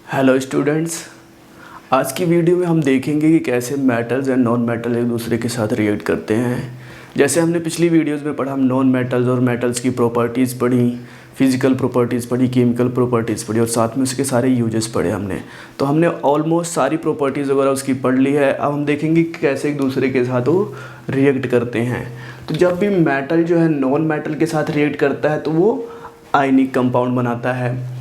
Hello students, आज की video में हम देखेंगे कि कैसे मेटल्स एंड नॉन मेटल एक दूसरे के साथ रिएक्ट करते हैं। जैसे हमने पिछली वीडियोस में पढ़ा, हम नॉन मेटल्स और मेटल्स की प्रॉपर्टीज़ पढ़ी, फिजिकल प्रॉपर्टीज़ पढ़ी, केमिकल प्रॉपर्टीज़ पढ़ी और साथ में उसके सारे यूजेस पढ़े हमने। तो हमने ऑलमोस्ट सारी प्रॉपर्टीज़ वगैरह उसकी पढ़ ली है। अब हम देखेंगे कि कैसे एक दूसरे के साथ वो रिएक्ट करते हैं। तो जब भी मेटल जो है नॉन मेटल के साथ रिएक्ट करता है तो वो आयनिक कंपाउंड बनाता है,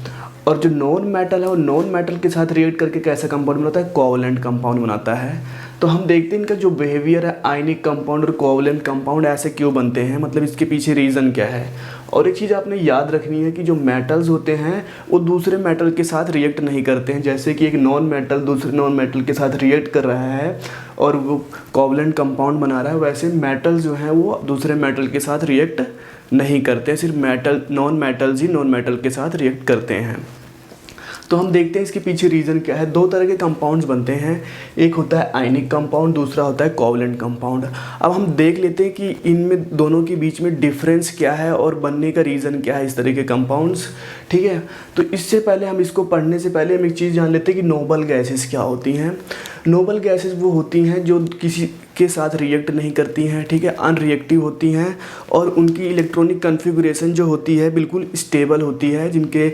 और जो नॉन मेटल है वो नॉन मेटल के साथ रिएक्ट करके कैसा कंपाउंड बनाता है, कोवलेंट कंपाउंड बनाता है। तो हम देखते हैं इनका जो बिहेवियर है, आयनिक कंपाउंड और कोवलेंट कंपाउंड ऐसे क्यों बनते हैं, मतलब इसके पीछे रीज़न क्या है। और एक चीज़ आपने याद रखनी है कि जो मेटल्स होते हैं वो दूसरे मेटल के साथ रिएक्ट नहीं करते हैं। जैसे कि एक नॉन मेटल दूसरे नॉन मेटल के साथ रिएक्ट कर रहा है और वो कोवलेंट कंपाउंड बना रहा है, वैसे मेटल्स जो हैं वो दूसरे मेटल के साथ रिएक्ट नहीं करते, सिर्फ नॉन मेटल्स ही नॉन मेटल के साथ रिएक्ट करते हैं। तो हम देखते हैं इसके पीछे रीज़न क्या है। दो तरह के कंपाउंड्स बनते हैं, एक होता है आयनिक कंपाउंड, दूसरा होता है कोवलेंट कंपाउंड। अब हम देख लेते हैं कि इनमें दोनों के बीच में डिफरेंस क्या है और बनने का रीज़न क्या है इस तरह के कंपाउंड्स। ठीक है, तो इससे पहले हम इसको पढ़ने से पहले हम एक चीज़ जान लेते हैं कि नोबल गैसेस क्या होती हैं। नोबल गैसेस वो होती हैं जो किसी के साथ रिएक्ट नहीं करती हैं, ठीक है, अनरिएक्टिव होती हैं और उनकी इलेक्ट्रॉनिक कन्फिगरेशन जो होती है बिल्कुल स्टेबल होती है, जिनके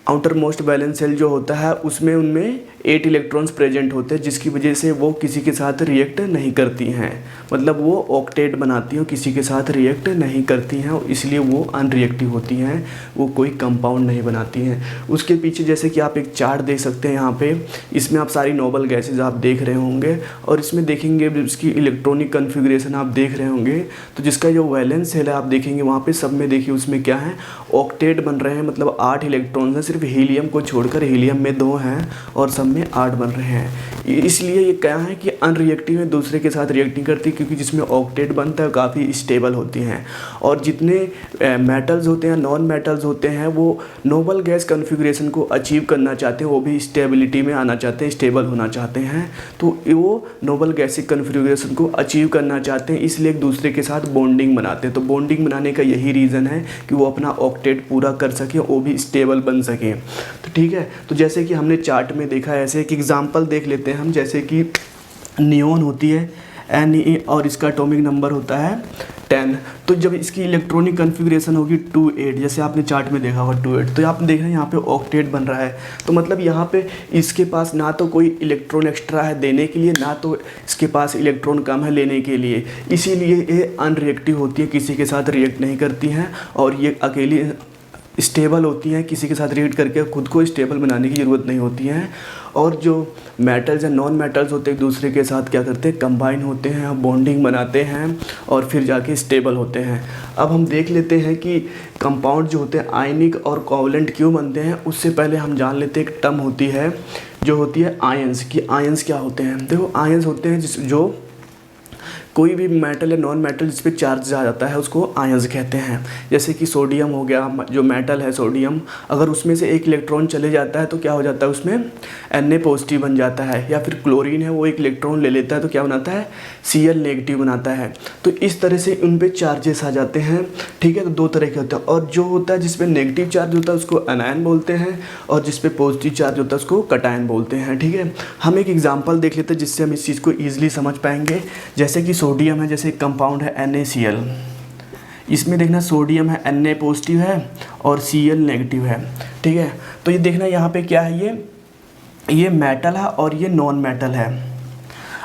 आउटर मोस्ट वैलेंस शेल जो होता है उसमें उनमें 8 इलेक्ट्रॉन्स प्रेजेंट होते हैं, जिसकी वजह से वो किसी के साथ रिएक्ट नहीं करती हैं। मतलब वो ऑक्टेट बनाती हैं, किसी के साथ रिएक्ट नहीं करती हैं, इसलिए वो अनरिएक्टिव होती हैं, वो कोई कंपाउंड नहीं बनाती हैं। उसके पीछे जैसे कि आप एक चार्ट देख सकते हैं यहाँ पे, इसमें आप सारी नोबल गैसेज आप देख रहे होंगे और इसमें देखेंगे उसकी इलेक्ट्रॉनिक कन्फिग्रेशन आप देख रहे होंगे। तो जिसका जो वैलेंस शेल है आप देखेंगे वहाँ पर सब में देखिए उसमें क्या है, ऑक्टेट बन रहे हैं, मतलब 8 इलेक्ट्रॉन्स हैं, सिर्फ हीलियम को छोड़कर। हीलियम में 2 हैं और सब में 8 बन रहे हैं। इसलिए ये क्या है कि अनरिएक्टिव है, दूसरे के साथ रिएक्ट नहीं करती, क्योंकि जिसमें ऑक्टेट बनता है काफ़ी स्टेबल होती हैं। और जितने मेटल्स होते हैं, नॉन मेटल्स होते हैं, वो नोबल गैस कन्फिग्रेशन को अचीव करना चाहते हैं, वो भी स्टेबिलिटी में आना चाहते हैं, स्टेबल होना चाहते हैं। तो वो नोबल गैसिक कन्फिग्रेशन को अचीव करना चाहते हैं, इसलिए एक दूसरे के साथ बॉन्डिंग बनाते हैं। तो बॉन्डिंग बनाने का यही रीज़न है कि वो अपना ऑक्टेट पूरा कर सकें, वो भी स्टेबल बन सकें। तो ठीक है, तो जैसे कि हमने चार्ट में देखा है, ऐसे एक एग्जांपल देख लेते हैं हम। जैसे कि नियोन होती है Ne और इसका एटॉमिक नंबर होता है 10। तो जब इसकी इलेक्ट्रॉनिक कन्फिग्रेशन होगी 2-8, जैसे आपने चार्ट में देखा होगा 2-8, तो आप देख रहे हैं यहाँ पे ऑक्टेट बन रहा है। तो मतलब यहाँ पे इसके पास ना तो कोई इलेक्ट्रॉन एक्स्ट्रा है देने के लिए, ना तो इसके पास इलेक्ट्रॉन कम है लेने के लिए, इसीलिए ये अनरिएक्टिव होती है, किसी के साथ रिएक्ट नहीं करती हैं और ये अकेली स्टेबल होती हैं, किसी के साथ रिएक्ट करके खुद को स्टेबल बनाने की ज़रूरत नहीं होती है। और जो मेटल्स या नॉन मेटल्स होते हैं एक दूसरे के साथ क्या करते हैं, कंबाइन होते हैं, बॉन्डिंग बनाते हैं और फिर जाके स्टेबल होते हैं। अब हम देख लेते हैं कि कंपाउंड जो होते हैं आयनिक और कोवलेंट क्यों बनते हैं। उससे पहले हम जान लेते हैं एक टर्म होती है जो होती है आयंस की। आयंस क्या होते हैं, देखो आयंस होते हैं जो कोई भी मेटल या नॉन मेटल जिस पे चार्ज आ जाता है उसको आयंस कहते हैं। जैसे कि सोडियम हो गया, जो मेटल है सोडियम, अगर उसमें से एक इलेक्ट्रॉन चले जाता है तो क्या हो जाता है, उसमें Na पॉजिटिव बन जाता है। या फिर क्लोरीन है, वो एक इलेक्ट्रॉन ले लेता है तो क्या बनाता है, Cl नेगेटिव बनाता है। तो इस तरह से उन पे चार्जेस आ जाते हैं। ठीक है, तो 2 तरह के होते हैं, और जो होता है जिसपे नेगेटिव चार्ज होता है उसको एनायन बोलते हैं, और जिसपे पॉजिटिव चार्ज होता है उसको कैटायन बोलते हैं। ठीक है, हम एक एग्जाम्पल देख लेते हैं जिससे हम इस चीज़ को ईजिली समझ पाएंगे। जैसे कि सोडियम है, जैसे एक कंपाउंड है NaCl, इसमें देखना सोडियम है, Na पॉजिटिव है और Cl नेगेटिव है। ठीक है, तो ये देखना यहाँ पे क्या है, ये मेटल है और ये नॉन मेटल है।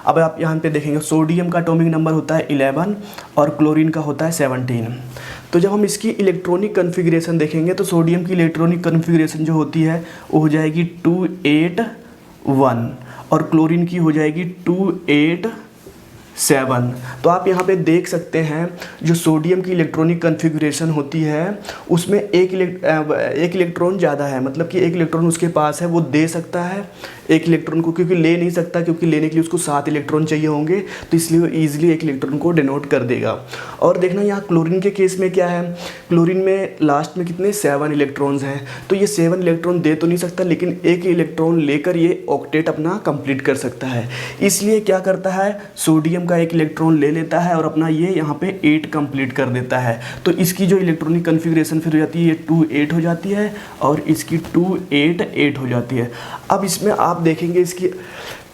अब आप यहाँ पे देखेंगे सोडियम का एटॉमिक नंबर होता है 11 और क्लोरीन का होता है 17। तो जब हम इसकी इलेक्ट्रॉनिक कन्फिग्रेशन देखेंगे तो सोडियम की इलेक्ट्रॉनिक कन्फिग्रेशन जो होती है वो हो जाएगी 281 और क्लोरीन की हो जाएगी 287। तो आप यहाँ पे देख सकते हैं जो सोडियम की इलेक्ट्रॉनिक कन्फिगरेशन होती है उसमें एक इलेक्ट्रॉन ज़्यादा है, मतलब कि एक इलेक्ट्रॉन उसके पास है, वो दे सकता है एक इलेक्ट्रॉन को, क्योंकि ले नहीं सकता, क्योंकि लेने के लिए उसको 7 इलेक्ट्रॉन चाहिए होंगे, तो इसलिए वो ईजिली एक इलेक्ट्रॉन को डिनोट कर देगा। और देखना यहाँ क्लोरीन के केस में क्या है, क्लोरीन में लास्ट में कितने 7 इलेक्ट्रॉन्स हैं, तो ये 7 इलेक्ट्रॉन दे तो नहीं सकता, लेकिन एक इलेक्ट्रॉन लेकर ये ऑक्टेट अपना कंप्लीट कर सकता है। इसलिए क्या करता है, सोडियम का एक इलेक्ट्रॉन ले लेता है और अपना ये यहाँ पे 8 कंप्लीट कर देता है। तो इसकी जो इलेक्ट्रॉनिक कन्फिग्रेशन फिर हो जाती है, ये 2 8 हो जाती है और इसकी 2 8 8 हो जाती है। अब इसमें आप देखेंगे इसकी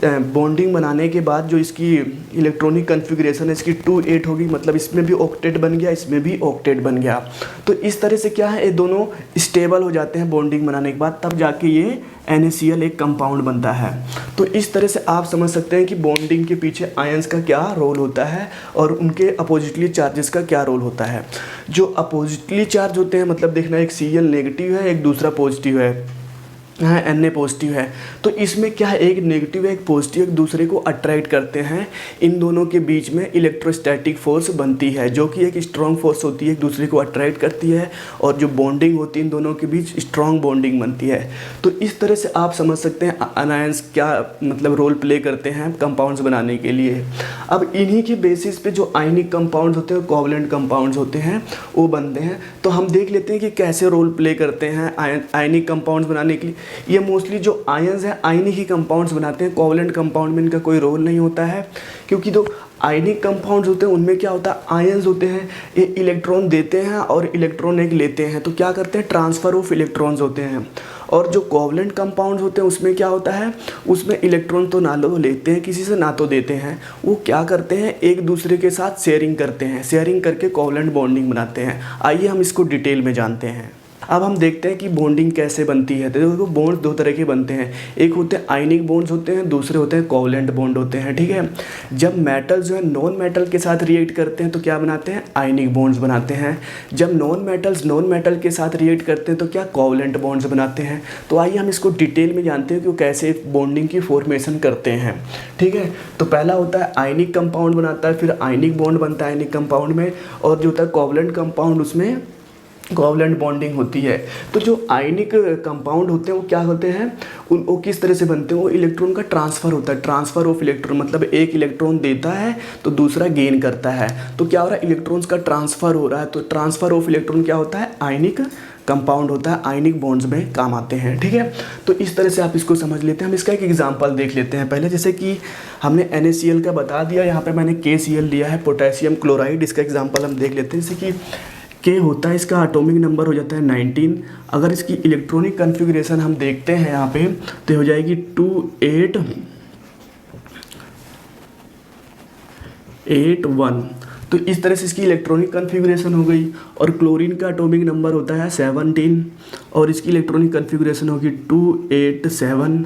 बॉन्डिंग बनाने के बाद जो इसकी इलेक्ट्रॉनिक कन्फिग्रेशन है, इसकी 2 8 होगी, मतलब इसमें भी ऑक्टेट बन गया, इसमें भी ऑक्टेट बन गया। तो इस तरह से क्या है, ये दोनों स्टेबल हो जाते हैं बॉन्डिंग बनाने के बाद, तब जाके ये NaCl एक कंपाउंड बनता है। तो इस तरह से आप समझ सकते हैं कि बॉन्डिंग के पीछे आयंस का क्या रोल होता है और उनके अपोजिटली चार्जेस का क्या रोल होता है। जो अपोजिटली चार्ज होते हैं, मतलब देखना एक Cl नेगेटिव है, एक दूसरा पॉजिटिव है, हाँ Na पॉजिटिव है, तो इसमें क्या है, एक नेगेटिव एक पॉजिटिव एक दूसरे को अट्रैक्ट करते हैं। इन दोनों के बीच में इलेक्ट्रोस्टैटिक फोर्स बनती है, जो कि एक स्ट्रॉन्ग फोर्स होती है, एक दूसरे को अट्रैक्ट करती है और जो बॉन्डिंग होती है इन दोनों के बीच स्ट्रॉन्ग बॉन्डिंग बनती है। तो इस तरह से आप समझ सकते हैं अनायंस क्या मतलब रोल प्ले करते हैं कंपाउंड्स बनाने के लिए। अब इन्हीं के बेसिस पे जो आयनिक कंपाउंड्स होते हैं, कोवलेंट कंपाउंड्स होते हैं, वो बनते हैं। तो हम देख लेते हैं कि कैसे रोल प्ले करते हैं आयनिक कंपाउंड्स बनाने के लिए। ये मोस्टली जो आयंस हैं आयनिक ही कंपाउंड्स बनाते हैं, कोवलेंट कंपाउंड में इनका कोई रोल नहीं होता है, क्योंकि जो आयनिक कंपाउंड्स होते हैं उनमें क्या होता है, आयंस होते हैं, ये इलेक्ट्रॉन देते हैं और इलेक्ट्रॉन एक लेते हैं, तो क्या करते हैं, ट्रांसफ़र ऑफ इलेक्ट्रॉन्स होते हैं। और जो कोवलेंट कंपाउंड्स होते हैं उसमें क्या होता है, उसमें इलेक्ट्रॉन तो ना तो लेते हैं किसी से, ना तो देते हैं, वो क्या करते हैं, एक दूसरे के साथ शेयरिंग करते हैं, शेयरिंग करके कोवलेंट बॉन्डिंग बनाते हैं। आइए हम इसको डिटेल में जानते हैं। अब हम देखते हैं कि बॉन्डिंग कैसे बनती है। तो देखो बॉन्ड्स दो तरह के बनते हैं, एक होते हैं आयनिक बॉन्ड्स होते हैं, दूसरे होते हैं कोवलेंट बॉन्ड होते हैं, ठीक है। जब मेटल जो है नॉन मेटल के साथ रिएक्ट करते हैं तो क्या बनाते हैं, आयनिक बॉन्ड्स बनाते हैं। जब नॉन मेटल के साथ रिएक्ट करते हैं तो क्या, कोवलेंट बॉन्ड्स बनाते हैं। तो आइए हम इसको डिटेल में जानते हैं कि वो कैसे बॉन्डिंग की फॉर्मेशन करते हैं, ठीक है। तो पहला होता है आयनिक कंपाउंड बनाता है, फिर आयनिक बॉन्ड बनता है आयनिक कंपाउंड में, और जो होता है कोवलेंट कंपाउंड उसमें कोवलेंट बॉन्डिंग होती है। तो जो आयनिक कंपाउंड होते हैं वो क्या होते हैं, वो किस तरह से बनते हैं, वो इलेक्ट्रॉन का ट्रांसफ़र होता है, ट्रांसफ़र ऑफ इलेक्ट्रॉन, मतलब एक इलेक्ट्रॉन देता है तो दूसरा गेन करता है। तो क्या हो रहा है, इलेक्ट्रॉन्स का ट्रांसफ़र हो रहा है। तो ट्रांसफ़र ऑफ इलेक्ट्रॉन क्या होता है, आयनिक कंपाउंड होता है, आयनिक बॉन्ड्स में काम आते हैं, ठीक है। तो इस तरह से आप इसको समझ लेते हैं। हम इसका एक एग्जांपल देख लेते हैं पहले। जैसे कि हमने NaCl का बता दिया, यहाँ पे मैंने KCl लिया है, पोटेशियम क्लोराइड। इसका एग्जांपल हम देख लेते हैं। जैसे कि K होता है, इसका एटॉमिक नंबर हो जाता है 19। अगर इसकी इलेक्ट्रॉनिक कन्फिग्रेशन हम देखते हैं यहाँ पे, तो हो जाएगी 2 8 8 1। तो इस तरह से इसकी इलेक्ट्रॉनिक कन्फिग्रेशन हो गई। और क्लोरीन का एटॉमिक नंबर होता है 17 और इसकी इलेक्ट्रॉनिक कन्फिग्रेशन होगी 2 8 7।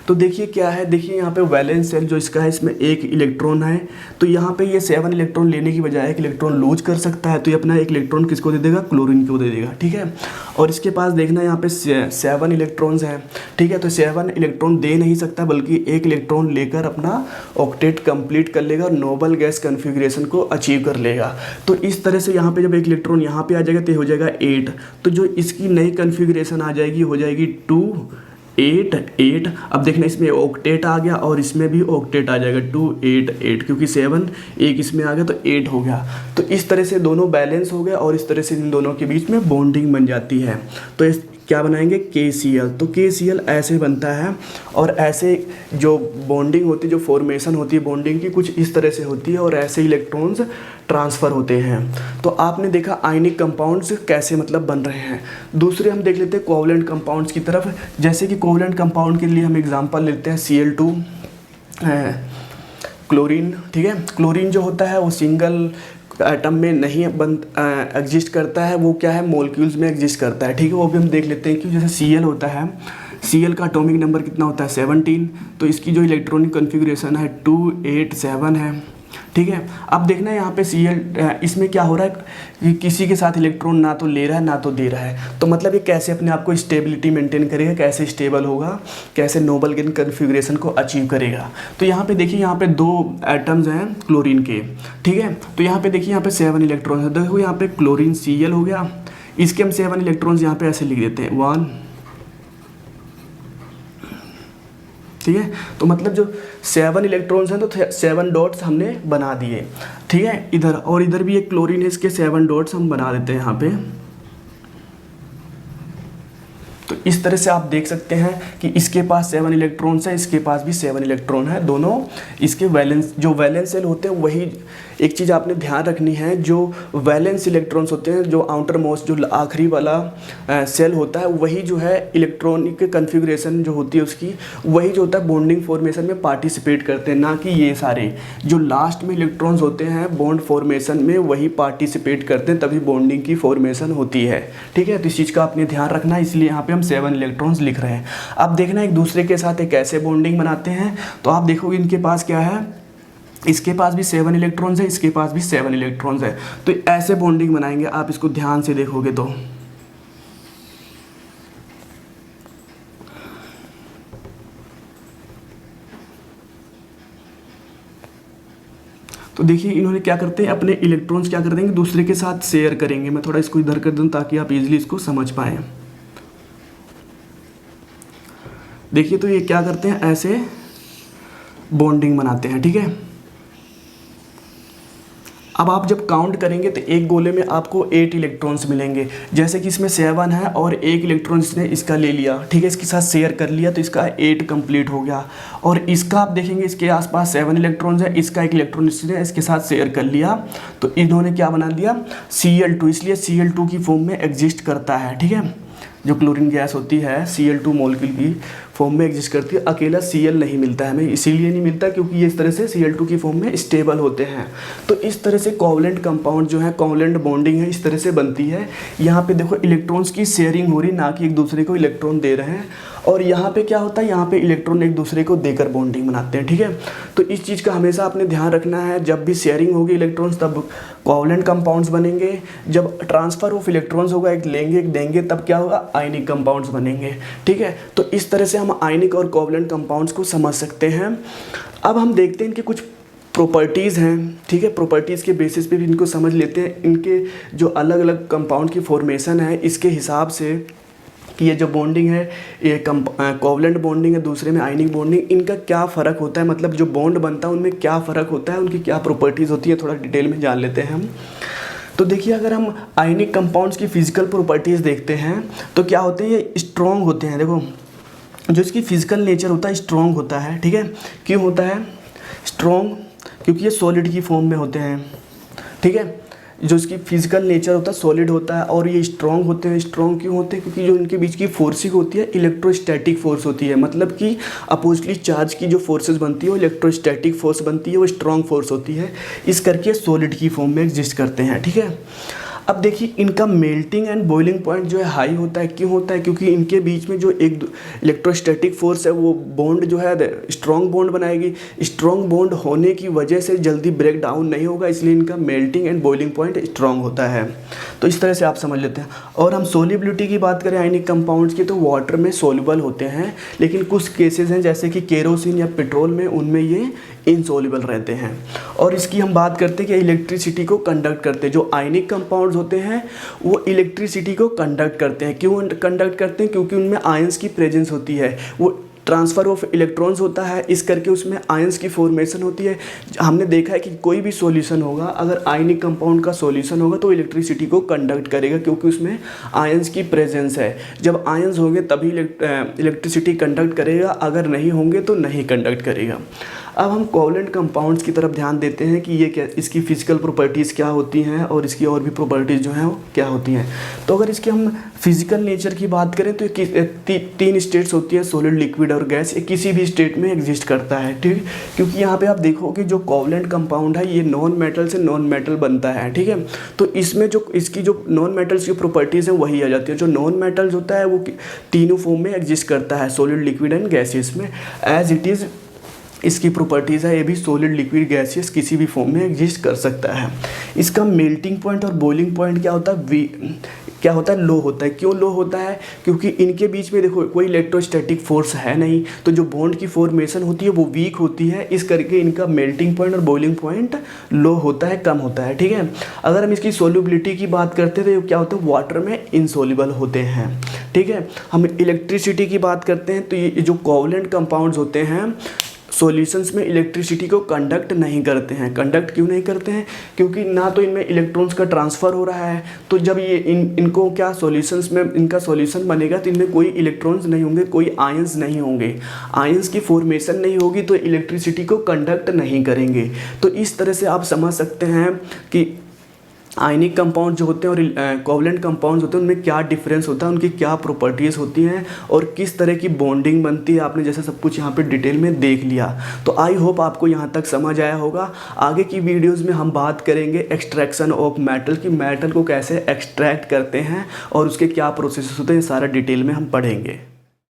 तो देखिए क्या है, देखिए यहाँ पे वैलेंस शेल जो इसका है, इसमें एक इलेक्ट्रॉन है। तो यहाँ पे ये 7 इलेक्ट्रॉन लेने की बजाय एक इलेक्ट्रॉन लूज कर सकता है, तो ये अपना एक इलेक्ट्रॉन किसको दे देगा, क्लोरीन को दे देगा, ठीक है। और इसके पास देखना यहाँ पे 7 इलेक्ट्रॉन्स हैं, ठीक है। तो 7 इलेक्ट्रॉन दे नहीं सकता, बल्कि एक इलेक्ट्रॉन लेकर अपना ऑक्टेट कंप्लीट कर लेगा और नोबल गैस कन्फिग्रेशन को अचीव कर लेगा। तो इस तरह से यहाँ पे जब एक इलेक्ट्रॉन यहाँ पे आ जाएगा तो हो जाएगा 8। तो जो इसकी नई कन्फिग्रेशन आ जाएगी हो जाएगी 2 8 8। अब देखना इसमें ऑक्टेट आ गया और इसमें भी ऑक्टेट आ जाएगा 2 8 8, क्योंकि 7 एक इसमें आ गया तो 8 हो गया। तो इस तरह से दोनों बैलेंस हो गए और इस तरह से इन दोनों के बीच में बॉन्डिंग बन जाती है। तो इस क्या बनाएंगे, KCl। तो KCl ऐसे बनता है। और ऐसे जो बॉन्डिंग होती है, जो फॉर्मेशन होती है बॉन्डिंग की, कुछ इस तरह से होती है और ऐसे इलेक्ट्रॉन्स ट्रांसफ़र होते हैं। तो आपने देखा आयनिक कंपाउंड्स कैसे मतलब बन रहे हैं। दूसरे हम देख लेते हैं कोवलेंट कंपाउंड्स की तरफ। जैसे कि कोवलेंट कंपाउंड के लिए हम एग्जांपल लेते हैं Cl2 क्लोरीन, ठीक है। क्लोरीन जो होता है वो सिंगल एटम में नहीं एग्जिस्ट करता है, वो क्या है, मॉलिक्यूल्स में एग्जिस्ट करता है, ठीक है। वो भी हम देख लेते हैं कि जैसे Cl होता है, Cl का एटॉमिक नंबर कितना होता है 17। तो इसकी जो इलेक्ट्रॉनिक कन्फिग्रेशन है 2 8 7 है, ठीक है। अब देखना है यहाँ पे Cl इसमें क्या हो रहा है कि किसी के साथ इलेक्ट्रॉन ना तो ले रहा है ना तो दे रहा है। तो मतलब ये कैसे अपने आप को स्टेबिलिटी मेंटेन करेगा, कैसे स्टेबल होगा, कैसे नोबल गैस कन्फिग्रेशन को अचीव करेगा। तो यहाँ पे देखिए, यहाँ पे 2 एटम्स हैं क्लोरीन के, ठीक है। तो यहाँ पे देखिए, यहाँ पे 7 इलेक्ट्रॉन है। देखो यहाँ पे क्लोरीन Cl हो गया, इसके हम 7 इलेक्ट्रॉन्स यहाँ पे ऐसे लिख देते हैं 1, ठीक है। तो मतलब जो 7 इलेक्ट्रॉन्स हैं तो 7 डॉट्स हमने बना दिए, ठीक है। इधर और इधर भी एक क्लोरीन है, इसके 7 डॉट्स हम बना देते हैं यहाँ पे, तो इस तरह से आप देख सकते हैं कि इसके पास 7 इलेक्ट्रॉन्स है, इसके पास भी 7 इलेक्ट्रॉन है, दोनों इसके वैलेंस जो वैलेंस सेल होते हैं वही। एक चीज़ आपने ध्यान रखनी है, जो वैलेंस इलेक्ट्रॉन्स होते हैं, जो आउटर मोस्ट जो आखिरी वाला सेल होता है, वही जो है इलेक्ट्रॉनिक कन्फिग्रेशन जो होती है उसकी, वही जो होता है बॉन्डिंग फॉर्मेशन में पार्टिसिपेट करते हैं, ना कि ये सारे जो लास्ट में इलेक्ट्रॉन्स होते हैं बॉन्ड फॉर्मेशन में वही पार्टिसिपेट करते हैं, तभी बॉन्डिंग की फॉर्मेशन होती है। ठीक है, तो इस चीज़ का आपने ध्यान रखना है, इसलिए यहाँ पे हम 7 इलेक्ट्रॉन्स लिख रहे हैं। अब देखना एक दूसरे के साथ एक कैसे बॉन्डिंग बनाते हैं, तो आप देखोगे इनके पास क्या है, इसके पास भी 7 इलेक्ट्रॉन्स है, इसके पास भी 7 इलेक्ट्रॉन्स है, तो ऐसे बॉन्डिंग बनाएंगे। आप इसको ध्यान से देखोगे तो देखिए इन्होंने क्या करते हैं, अपने इलेक्ट्रॉन्स क्या कर देंगे, दूसरे के साथ शेयर करेंगे। मैं थोड़ा इसको इधर कर दूं ताकि आप इजीली इसको समझ पाएँ। देखिए तो ये क्या करते हैं, ऐसे बॉन्डिंग बनाते हैं। ठीक है, अब आप जब काउंट करेंगे तो एक गोले में आपको 8 इलेक्ट्रॉन्स मिलेंगे। जैसे कि इसमें 7 है और 1 इलेक्ट्रॉन इसने इसका ले लिया, ठीक है, इसके साथ शेयर कर लिया, तो इसका 8 कंप्लीट हो गया। और इसका आप देखेंगे इसके आसपास 7 इलेक्ट्रॉन्स है, इसका 1 इलेक्ट्रॉन इसने इसके साथ शेयर कर लिया, तो इन्होंने क्या बना दिया, Cl2, इसलिए Cl2 की फॉर्म में एग्जिस्ट करता है। ठीक है, जो क्लोरीन गैस होती है Cl2 मॉलिक्यूल की फॉर्म में एग्जिस्ट करती है, अकेला Cl नहीं मिलता है हमें, इसीलिए नहीं मिलता क्योंकि ये इस तरह से Cl2 की फॉर्म में स्टेबल होते हैं। तो इस तरह से कोवलेंट कंपाउंड जो है, कोवलेंट बॉन्डिंग है, इस तरह से बनती है। यहाँ पे देखो इलेक्ट्रॉन्स की शेयरिंग हो रही, ना कि एक दूसरे को इलेक्ट्रॉन दे रहे हैं। और यहाँ पे क्या होता है, यहाँ पे इलेक्ट्रॉन एक दूसरे को देकर बॉन्डिंग बनाते हैं। ठीक है, तो इस चीज़ का हमेशा आपने ध्यान रखना है, जब भी शेयरिंग होगी इलेक्ट्रॉन्स तब कोवलेंट कंपाउंड्स बनेंगे, जब ट्रांसफर ऑफ इलेक्ट्रॉन्स होगा, एक लेंगे एक देंगे, तब क्या होगा, आयनिक कंपाउंड्स बनेंगे। ठीक है, तो इस तरह से हम आयनिक और कोवलेंट कंपाउंड्स को समझ सकते हैं। अब हम देखते हैं इनके कुछ प्रॉपर्टीज़ हैं। ठीक है, प्रॉपर्टीज़ के बेसिस पे भी इनको समझ लेते हैं, इनके जो अलग अलग कंपाउंड की फॉर्मेशन है इसके हिसाब से कि ये जो बॉन्डिंग है ये कोवलेंट बॉन्डिंग है, दूसरे में आयनिक बॉन्डिंग, इनका क्या फ़र्क होता है, मतलब जो बॉन्ड बनता है उनमें क्या फ़र्क होता है, उनकी क्या प्रॉपर्टीज़ होती है, थोड़ा डिटेल में जान लेते हैं हम। तो देखिए अगर हम आयनिक कंपाउंड्स की फिजिकल प्रॉपर्टीज़ देखते हैं तो क्या होते हैं, ये स्ट्रॉन्ग होते हैं। देखो जो इसकी फिजिकल नेचर होता है स्ट्रॉन्ग होता है। ठीक है, क्यों होता है स्ट्रॉन्ग, क्योंकि ये सॉलिड की फॉर्म में होते हैं। ठीक है, जो इसकी फिजिकल नेचर होता है सॉलिड होता है, और ये स्ट्रॉन्ग होते हैं। स्ट्रॉन्ग क्यों होते हैं, क्योंकि जो इनके बीच की फोर्सिंग होती है इलेक्ट्रोस्टैटिक फोर्स होती है, मतलब कि अपोजिटली चार्ज की जो फोर्सेस बनती है वो इलेक्ट्रोस्टैटिक फोर्स बनती है, वो स्ट्रॉन्ग फोर्स होती है, इस करके सॉलिड की फॉर्म में एग्जिस्ट करते हैं। ठीक है, अब देखिए इनका मेल्टिंग एंड बॉइलिंग पॉइंट जो है हाई होता है। क्यों होता है, क्योंकि इनके बीच में जो एक इलेक्ट्रोस्टैटिक फोर्स है वो बॉन्ड जो है स्ट्रॉन्ग बॉन्ड बनाएगी। स्ट्रॉन्ग बॉन्ड होने की वजह से जल्दी ब्रेक डाउन नहीं होगा, इसलिए इनका melting and boiling point strong होता है। तो इस तरह से आप समझ लेते हैं। और हम सोलिबिलिटी की बात करें आयनिक कंपाउंड्स की, तो वाटर में सोल्यूबल होते हैं, लेकिन कुछ केसेस हैं जैसे कि केरोसिन या पेट्रोल में, उनमें ये इनसोल्यूबल रहते हैं। और इसकी हम बात करते हैं कि इलेक्ट्रिसिटी को कंडक्ट करते हैं। जो आयनिक कंपाउंड्स होते हैं वो इलेक्ट्रिसिटी को कंडक्ट करते हैं। क्यों कंडक्ट करते हैं, क्योंकि उनमें आयंस की प्रेजेंस होती है, वो ट्रांसफ़र ऑफ इलेक्ट्रॉन्स होता है, इस करके उसमें आयंस की फॉर्मेशन होती है। हमने देखा है कि कोई भी सॉल्यूशन होगा, अगर आयनिक कंपाउंड का सॉल्यूशन होगा तो इलेक्ट्रिसिटी को कंडक्ट करेगा, क्योंकि उसमें आयंस की प्रेजेंस है। जब आयंस होंगे तभी इलेक्ट्रिसिटी कंडक्ट करेगा, अगर नहीं होंगे तो नहीं कंडक्ट करेगा। अब हम कोवलेंट कंपाउंड्स की तरफ ध्यान देते हैं कि ये क्या, इसकी फिजिकल प्रॉपर्टीज़ क्या होती हैं और इसकी और भी प्रॉपर्टीज़ जो हैं वो क्या होती हैं। तो अगर इसकी हम फिजिकल नेचर की बात करें तो तीन स्टेट्स होती है, सॉलिड, लिक्विड और गैस। ये किसी भी स्टेट में एग्जिस्ट करता है। ठीक, क्योंकि यहाँ पे आप देखोगे जो कोवलेंट कंपाउंड है ये नॉन मेटल से नॉन मेटल बनता है। ठीक है, तो इसमें जो इसकी जो नॉन मेटल्स की प्रॉपर्टीज़ हैं वही आ जाती है। जो नॉन मेटल्स होता है वो तीनों फॉर्म में एग्जिस्ट करता है, सॉलिड, लिक्विड एंड गैसियस में। एज इट इज़ इसकी प्रॉपर्टीज़ है, ये भी सॉलिड, लिक्विड, गैसियस किसी भी फॉर्म में एग्जिस्ट कर सकता है। इसका मेल्टिंग पॉइंट और बॉइलिंग पॉइंट क्या होता है, क्या होता है, लो होता है। क्यों लो होता है, क्योंकि इनके बीच में देखो कोई इलेक्ट्रोस्टैटिक फोर्स है नहीं, तो जो बॉन्ड की फॉर्मेशन होती है वो वीक होती है, इस करके इनका मेल्टिंग पॉइंट और बॉइलिंग पॉइंट लो होता है, कम होता है। ठीक है, अगर हम इसकी सोल्युबिलिटी की बात करते हैं तो क्या होता है, वाटर में इनसोल्यूबल होते हैं। ठीक है, हम इलेक्ट्रिसिटी की बात करते हैं तो ये जो कोवलेंट कंपाउंड्स होते हैं सॉल्यूशंस में इलेक्ट्रिसिटी को कंडक्ट नहीं करते हैं। कंडक्ट क्यों नहीं करते हैं? क्योंकि ना तो इनमें इलेक्ट्रॉन्स का ट्रांसफ़र हो रहा है, तो जब ये इनको क्या सॉल्यूशंस में इनका सॉल्यूशन बनेगा तो इनमें कोई इलेक्ट्रॉन्स नहीं होंगे, कोई आयंस नहीं होंगे, आयंस की फॉर्मेशन नहीं होगी, तो इलेक्ट्रिसिटी को कंडक्ट नहीं करेंगे। तो इस तरह से आप समझ सकते हैं कि आयनिक कंपाउंड जो होते हैं और कोवलेंट कंपाउंड्स होते हैं उनमें क्या डिफरेंस होता है, उनकी क्या प्रॉपर्टीज़ होती हैं और किस तरह की बॉन्डिंग बनती है। आपने जैसे सब कुछ यहाँ पे डिटेल में देख लिया, तो आई होप आपको यहाँ तक समझ आया होगा। आगे की वीडियोज़ में हम बात करेंगे एक्सट्रैक्शन ऑफ मेटल, कि मेटल को कैसे एक्सट्रैक्ट करते हैं और उसके क्या प्रोसेस होते हैं, सारा डिटेल में हम पढ़ेंगे।